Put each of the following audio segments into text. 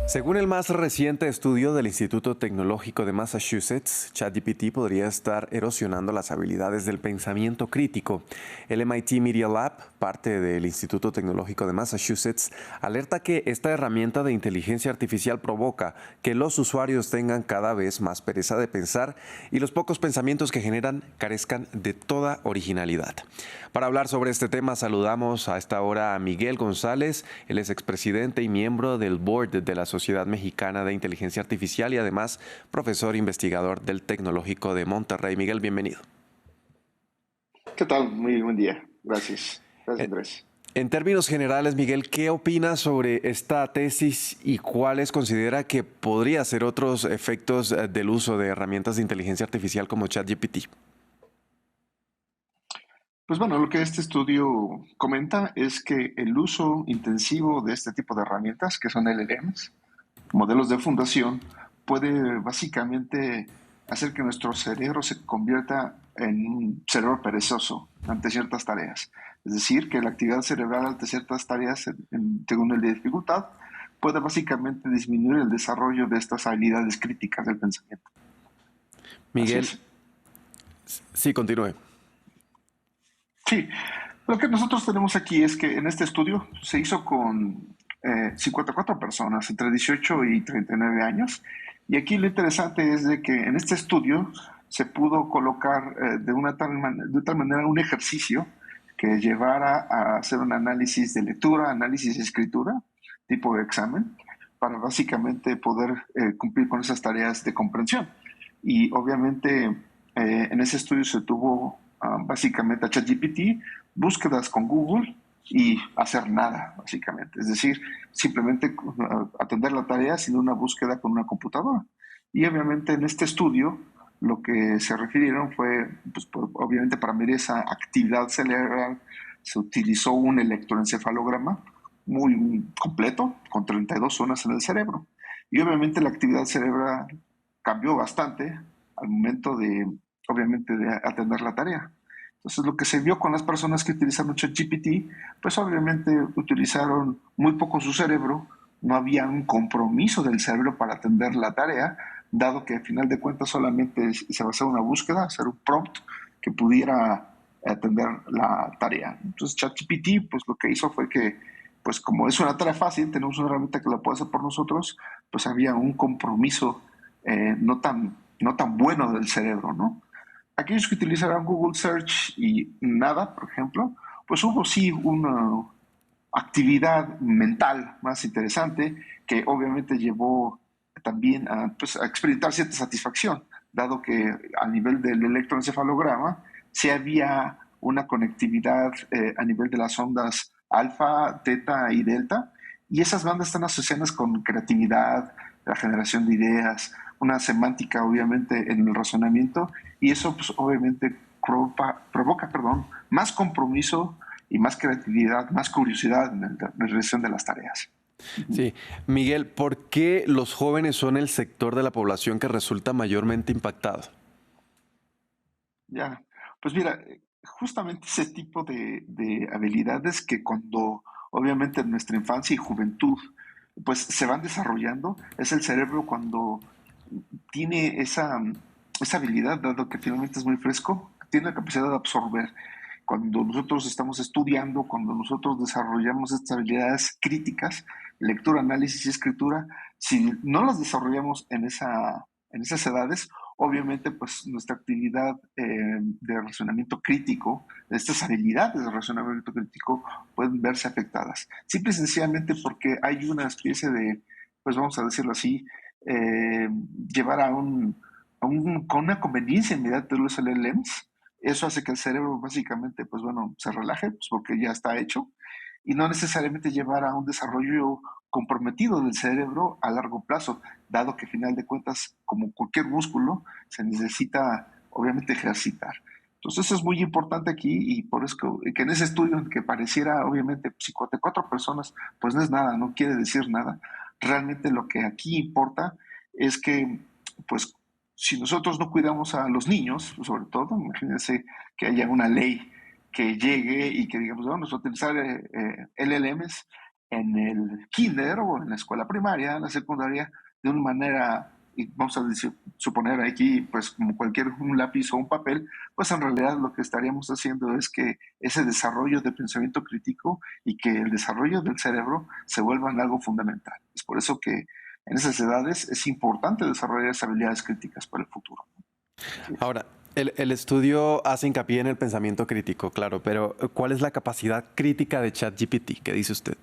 Según el más reciente estudio del Instituto Tecnológico de Massachusetts, ChatGPT podría estar erosionando las habilidades del pensamiento crítico. El MIT Media Lab, parte del Instituto Tecnológico de Massachusetts, alerta que esta herramienta de inteligencia artificial provoca que los usuarios tengan cada vez más pereza de pensar y los pocos pensamientos que generan carezcan de toda originalidad. Para hablar sobre este tema, saludamos a esta hora a Miguel González. Él es expresidente y miembro del board de la Sociedad Mexicana de Inteligencia Artificial y además profesor investigador del Tecnológico de Monterrey. Miguel, bienvenido. ¿Qué tal? Muy buen día. Gracias. Gracias, En, Andrés. en términos generales, Miguel, ¿qué opinas sobre esta tesis y cuáles considera que podría ser otros efectos del uso de herramientas de inteligencia artificial como ChatGPT? Pues bueno, lo que este estudio comenta es que el uso intensivo de este tipo de herramientas, que son LLMs, modelos de fundación, puede básicamente hacer que nuestro cerebro se convierta en un cerebro perezoso ante ciertas tareas. Es decir, que la actividad cerebral ante ciertas tareas, según el de dificultad, puede básicamente disminuir el desarrollo de estas habilidades críticas del pensamiento. Así Miguel, es. sí, continúe. Sí, lo que nosotros tenemos aquí es que en este estudio se hizo con 54 personas entre 18 y 39 años. Y aquí lo interesante es de que en este estudio se pudo colocar de tal manera un ejercicio que llevara a hacer un análisis de lectura, análisis de escritura, tipo de examen, para básicamente poder cumplir con esas tareas de comprensión. Y obviamente en ese estudio se tuvo básicamente a ChatGPT, búsquedas con Google y hacer nada, básicamente. Es decir, simplemente atender la tarea sin una búsqueda con una computadora. Y obviamente en este estudio lo que se refirieron fue, pues, obviamente para medir esa actividad cerebral se utilizó un electroencefalograma muy completo, con 32 zonas en el cerebro. Y obviamente la actividad cerebral cambió bastante al momento de, obviamente, de atender la tarea. Entonces, lo que se vio con las personas que utilizaron ChatGPT, pues obviamente utilizaron muy poco su cerebro, no había un compromiso del cerebro para atender la tarea, dado que al final de cuentas solamente se basaba en una búsqueda, hacer un prompt que pudiera atender la tarea. Entonces, ChatGPT, pues lo que hizo fue que, pues como es una tarea fácil, tenemos una herramienta que la puede hacer por nosotros, pues había un compromiso no tan bueno del cerebro, ¿no? Aquellos que utilizaron Google Search y nada, por ejemplo, pues hubo sí una actividad mental más interesante que obviamente llevó también pues, a experimentar cierta satisfacción, dado que a nivel del electroencefalograma sí había una conectividad a nivel de las ondas alfa, teta y delta, y esas bandas están asociadas con creatividad, la generación de ideas, una semántica obviamente en el razonamiento, y eso pues obviamente provoca más compromiso y más creatividad, más curiosidad en la realización de las tareas. Sí, Miguel, ¿por qué los jóvenes son el sector de la población que resulta mayormente impactado? Ya, pues mira, justamente ese tipo de habilidades que cuando obviamente en nuestra infancia y juventud pues se van desarrollando, es el cerebro cuando tiene esa habilidad, dado que finalmente es muy fresco, tiene la capacidad de absorber. Cuando nosotros estamos estudiando, cuando nosotros desarrollamos estas habilidades críticas, lectura, análisis y escritura, si no las desarrollamos en esas edades, obviamente pues nuestra actividad de razonamiento crítico, estas habilidades de razonamiento crítico pueden verse afectadas. Simple y sencillamente porque hay una especie de, pues vamos a decirlo así, eh, llevar con una conveniencia inmediata de los LLMs. Eso hace que el cerebro básicamente, pues bueno, se relaje, pues porque ya está hecho, y no necesariamente llevar a un desarrollo comprometido del cerebro a largo plazo, dado que al final de cuentas, como cualquier músculo, se necesita obviamente ejercitar. Entonces eso es muy importante aquí y por eso que en ese estudio que pareciera obviamente 54 personas, pues no es nada, no quiere decir nada. Realmente lo que aquí importa es que pues si nosotros no cuidamos a los niños, sobre todo, imagínense que haya una ley que llegue y que digamos, vamos a utilizar LLMs en el kinder o en la escuela primaria, en la secundaria, de una manera, y vamos a decir, suponer aquí, pues como cualquier un lápiz o un papel, pues en realidad lo que estaríamos haciendo es que ese desarrollo de pensamiento crítico y que el desarrollo del cerebro se vuelvan algo fundamental. Es por eso que en esas edades es importante desarrollar esas habilidades críticas para el futuro. Así es. Ahora, el estudio hace hincapié en el pensamiento crítico, claro, pero ¿cuál es la capacidad crítica de ChatGPT? ¿Qué dice usted?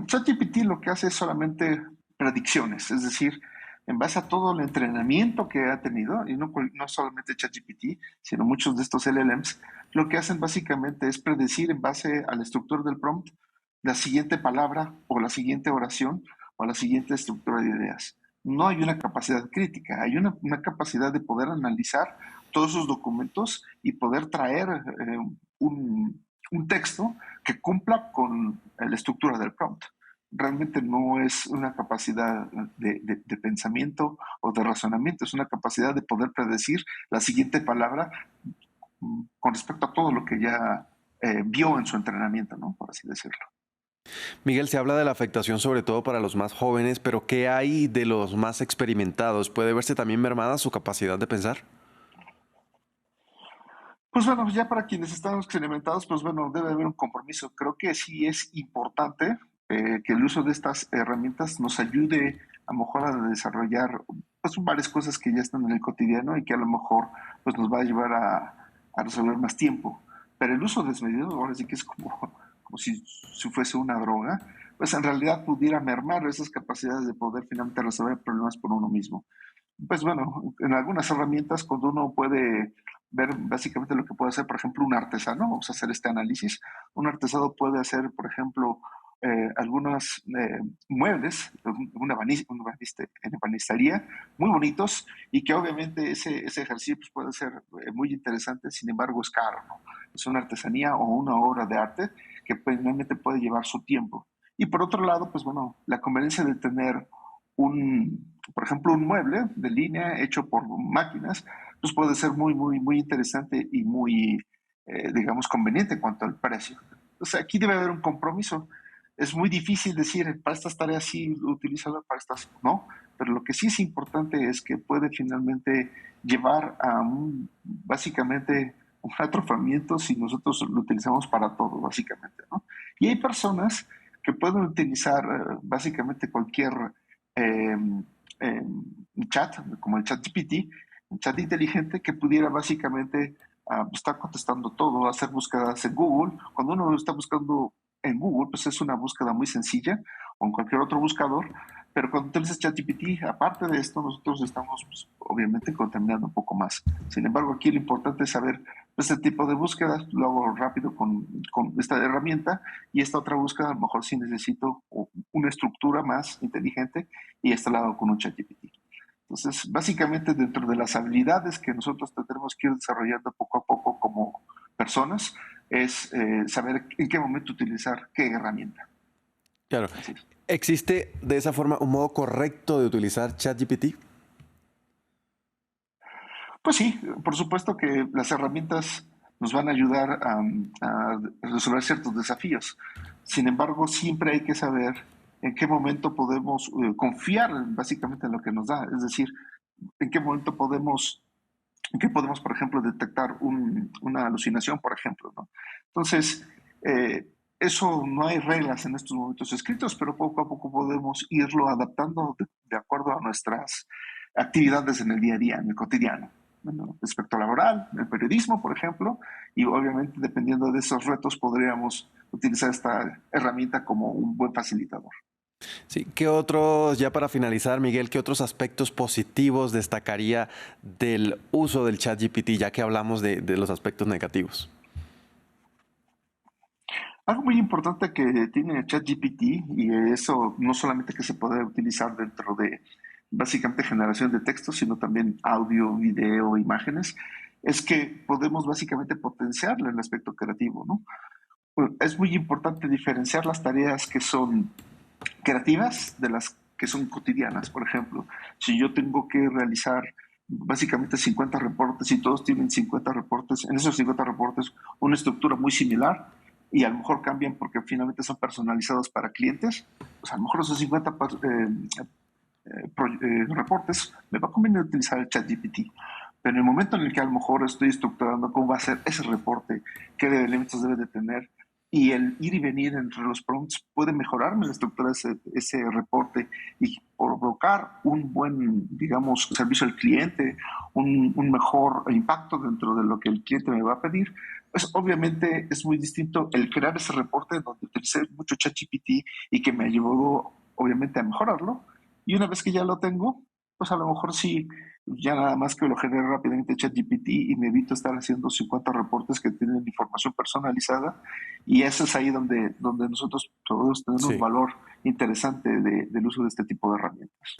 ChatGPT lo que hace es solamente predicciones, es decir, en base a todo el entrenamiento que ha tenido, y no solamente ChatGPT, sino muchos de estos LLMs, lo que hacen básicamente es predecir en base a la estructura del prompt la siguiente palabra o la siguiente oración o la siguiente estructura de ideas. No hay una capacidad crítica, hay una capacidad de poder analizar todos esos documentos y poder traer un texto que cumpla con la estructura del prompt. Realmente no es una capacidad de pensamiento o de razonamiento, es una capacidad de poder predecir la siguiente palabra con respecto a todo lo que ya vio en su entrenamiento, ¿no? Por así decirlo. Miguel, se habla de la afectación sobre todo para los más jóvenes, pero ¿qué hay de los más experimentados? ¿Puede verse también mermada su capacidad de pensar? Pues bueno, ya para quienes están experimentados, pues bueno, debe haber un compromiso. Creo que sí es importante que el uso de estas herramientas nos ayude a lo mejor a desarrollar pues varias cosas que ya están en el cotidiano y que a lo mejor pues nos va a llevar a resolver más tiempo. Pero el uso desmedido, ahora sí que es como si fuese una droga, pues en realidad pudiera mermar esas capacidades de poder finalmente resolver problemas por uno mismo. Pues bueno, en algunas herramientas cuando uno puede ver básicamente lo que puede hacer, por ejemplo, un artesano, vamos a hacer este análisis, un artesano puede hacer, por ejemplo, algunos muebles, en ebanistería, muy bonitos y que obviamente ese ejercicio pues, puede ser muy interesante, sin embargo es caro, ¿no? Es una artesanía o una obra de arte que finalmente puede llevar su tiempo. Y por otro lado, pues bueno, la conveniencia de tener por ejemplo, un mueble de línea hecho por máquinas, pues puede ser muy interesante y muy, digamos, conveniente en cuanto al precio. Entonces, aquí debe haber un compromiso. Es muy difícil decir, para estas tareas sí utilízalo, para estas no, pero lo que sí es importante es que puede finalmente llevar a básicamente, un atrofamiento si nosotros lo utilizamos para todo, básicamente, ¿no? Y hay personas que pueden utilizar básicamente cualquier eh, eh, chat, como el chat GPT, un chat inteligente que pudiera básicamente estar contestando todo, hacer búsquedas en Google. Cuando uno está buscando en Google, pues es una búsqueda muy sencilla o en cualquier otro buscador, pero cuando utilizas ChatGPT, aparte de esto, nosotros estamos pues, obviamente contaminando un poco más. Sin embargo, aquí lo importante es saber este tipo de búsquedas, lo hago rápido con esta herramienta y esta otra búsqueda a lo mejor sí necesito una estructura más inteligente y este lado con un ChatGPT. Entonces, básicamente dentro de las habilidades que nosotros tenemos que ir desarrollando poco a poco como personas, es saber en qué momento utilizar qué herramienta. Claro. Así es. ¿Existe de esa forma un modo correcto de utilizar ChatGPT? Pues sí, por supuesto que las herramientas nos van a ayudar a resolver ciertos desafíos. Sin embargo, siempre hay que saber en qué momento podemos confiar básicamente en lo que nos da. Es decir, en qué momento podemos, por ejemplo, detectar una alucinación, por ejemplo, ¿no? Entonces, eso no hay reglas en estos momentos escritos, pero poco a poco podemos irlo adaptando de acuerdo a nuestras actividades en el día a día, en el cotidiano. Bueno, respecto laboral, el periodismo, por ejemplo, y obviamente dependiendo de esos retos podríamos utilizar esta herramienta como un buen facilitador. Sí. ¿Qué otros, ya para finalizar, Miguel, qué otros aspectos positivos destacaría del uso del ChatGPT, ya que hablamos de los aspectos negativos? Algo muy importante que tiene ChatGPT, y eso no solamente que se puede utilizar dentro de básicamente generación de texto, sino también audio, video, imágenes, es que podemos básicamente potenciarle el aspecto creativo, ¿no? Es muy importante diferenciar las tareas que son creativas de las que son cotidianas. Por ejemplo, si yo tengo que realizar básicamente 50 reportes y todos tienen 50 reportes, en esos 50 reportes una estructura muy similar y a lo mejor cambian porque finalmente son personalizados para clientes, pues a lo mejor esos 50 reportes me va a convenir utilizar el ChatGPT. Pero en el momento en el que a lo mejor estoy estructurando cómo va a ser ese reporte, qué elementos debe de tener, y el ir y venir entre los prompts puede mejorarme la estructura de ese reporte y provocar un buen, digamos, servicio al cliente, un mejor impacto dentro de lo que el cliente me va a pedir, pues obviamente es muy distinto el crear ese reporte donde utilicé mucho ChatGPT y que me ayudó obviamente a mejorarlo. Y una vez que ya lo tengo, pues a lo mejor sí, ya nada más que lo genere rápidamente ChatGPT y me evito estar haciendo 50 reportes que tienen información personalizada y eso es ahí donde nosotros todos tenemos Sí. valor interesante del uso de este tipo de herramientas.